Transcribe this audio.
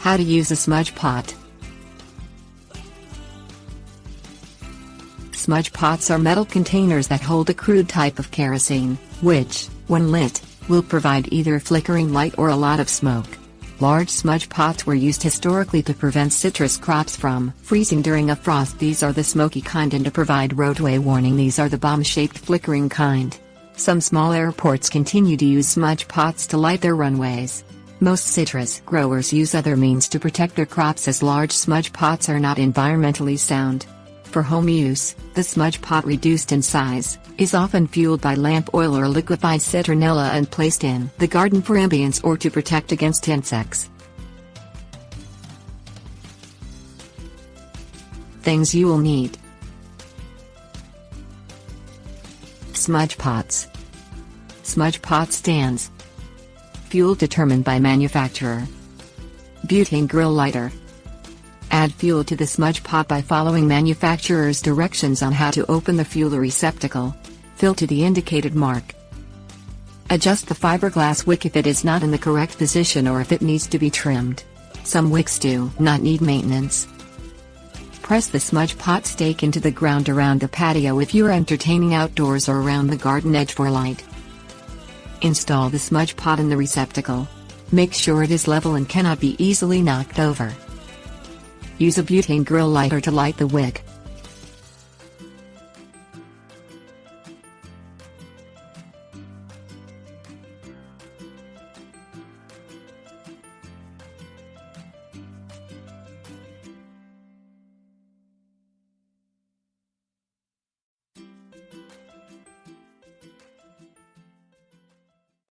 How to use a smudge pot. Smudge pots are metal containers that hold a crude type of kerosene, which, when lit, will provide either flickering light or a lot of smoke. Large smudge pots were used historically to prevent citrus crops from freezing during a frost. These are the smoky kind, and to provide roadway warning, these are the bomb-shaped flickering kind. Some small airports continue to use smudge pots to light their runways. Most citrus growers use other means to protect their crops, as large smudge pots are not environmentally sound. For home use, the smudge pot, reduced in size, is often fueled by lamp oil or liquefied citronella and placed in the garden for ambience or to protect against insects. Things you will need: smudge pots, smudge pot stands, fuel determined by manufacturer, butane grill lighter. Add fuel to the smudge pot by following manufacturer's directions on how to open the fuel receptacle. Fill to the indicated mark. Adjust the fiberglass wick if it is not in the correct position or if it needs to be trimmed. Some wicks do not need maintenance. Press the smudge pot stake into the ground around the patio if you are entertaining outdoors, or around the garden edge for light. Install the smudge pot in the receptacle. Make sure it is level and cannot be easily knocked over. Use a butane grill lighter to light the wick.